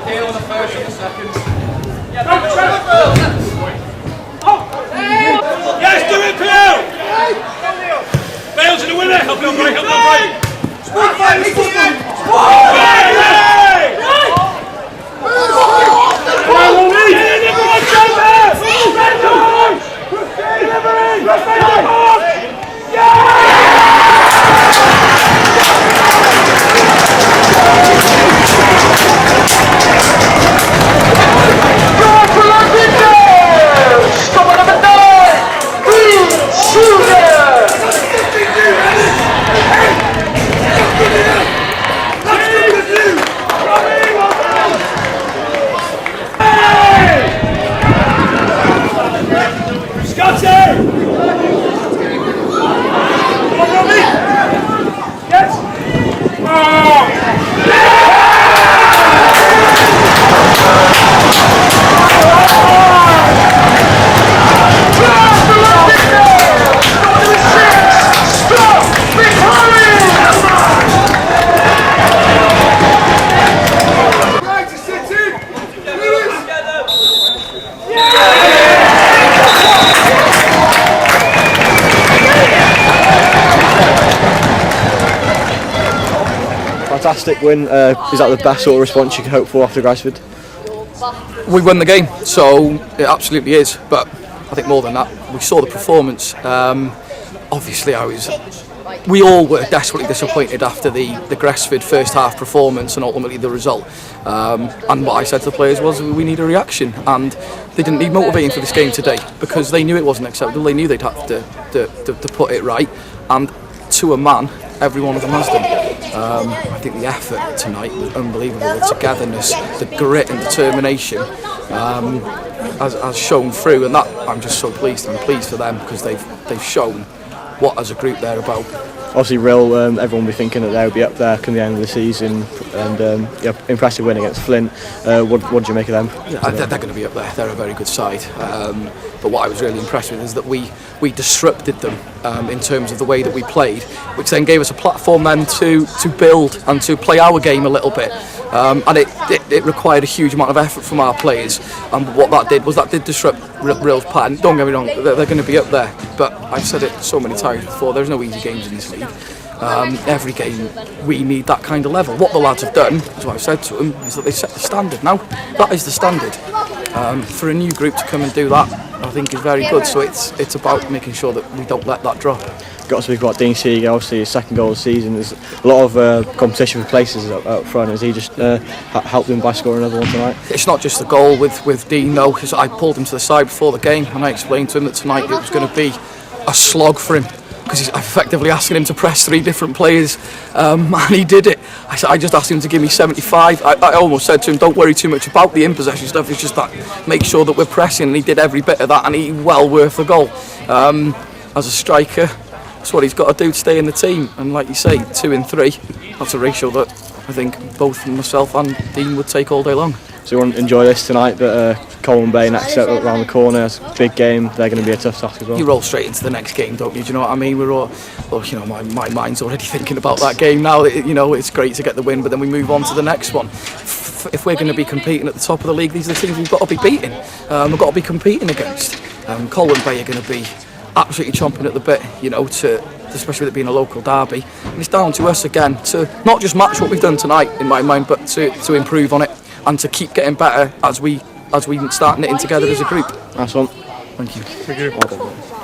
Deal on the first and the second. Yes, do it, Phil! Bale's in the winner! Help me on right, help me on right! Fantastic win. Is that the best sort of response you can hope for after Grassford? We won the game, so it absolutely is. But I think more than that, we saw the performance. Obviously, we all were desperately disappointed after the Grassford first half performance and ultimately the result. And what I said to the players was, we need a reaction, and they didn't need motivating for this game today because they knew it wasn't acceptable. They knew they'd have to put it right, and to a man, every one of them has done. I think the effort tonight was unbelievable. The togetherness, the grit and determination has shown through, and that I'm just so pleased. I'm pleased for them because they've shown what as a group they're about. Obviously, Rhyl, everyone will be thinking that they'll be up there come the end of the season, and impressive win against Flint. What did you make of them? Yeah, they're going to be up there. They're a very good side. But what I was really impressed with is that we disrupted them in terms of the way that we played, which then gave us a platform then to build and to play our game a little bit. And it required a huge amount of effort from our players, and what that did disrupt Ryl's pattern. Don't get me wrong, they're going to be up there, but I've said it so many times before, there's no easy games in this league. Every game we need that kind of level. What the lads have done, as what I've said to them, is that they set the standard. Now that is the standard. For a new group to come and do that, I think is very good. So it's about making sure that we don't let that drop. Got to speak about Dean Seeger, obviously his second goal of the season. There's a lot of competition for places up front. Has he just helped him by scoring another one tonight? It's not just the goal with Dean though, because I pulled him to the side before the game and I explained to him that tonight it was going to be a slog for him, because he's effectively asking him to press 3 different players, and he did it. I just asked him to give me 75. I almost said to him, don't worry too much about the in-possession stuff, it's just that make sure that we're pressing, and he did every bit of that, and he well worth a goal. As a striker, that's what he's got to do to stay in the team, and like you say, 2 and 3, that's a ratio that I think both myself and Dean would take all day long. So you want to enjoy this tonight, but Coleman Bay next up around the corner, it's a big game, they're going to be a tough task as well. You roll straight into the next game, don't you? Do you know what I mean? We're all, well, you know, my mind's already thinking about that game now. You know, it's great to get the win, but then we move on to the next one. If we're going to be competing at the top of the league, these are the teams we've got to be beating. We've got to be competing against. Coleman Bay are going to be absolutely chomping at the bit, you know, especially with it being a local derby. And it's down to us again to not just match what we've done tonight, in my mind, but to improve on it and to keep getting better as we start knitting together as a group. Nice one. Thank you. Well done.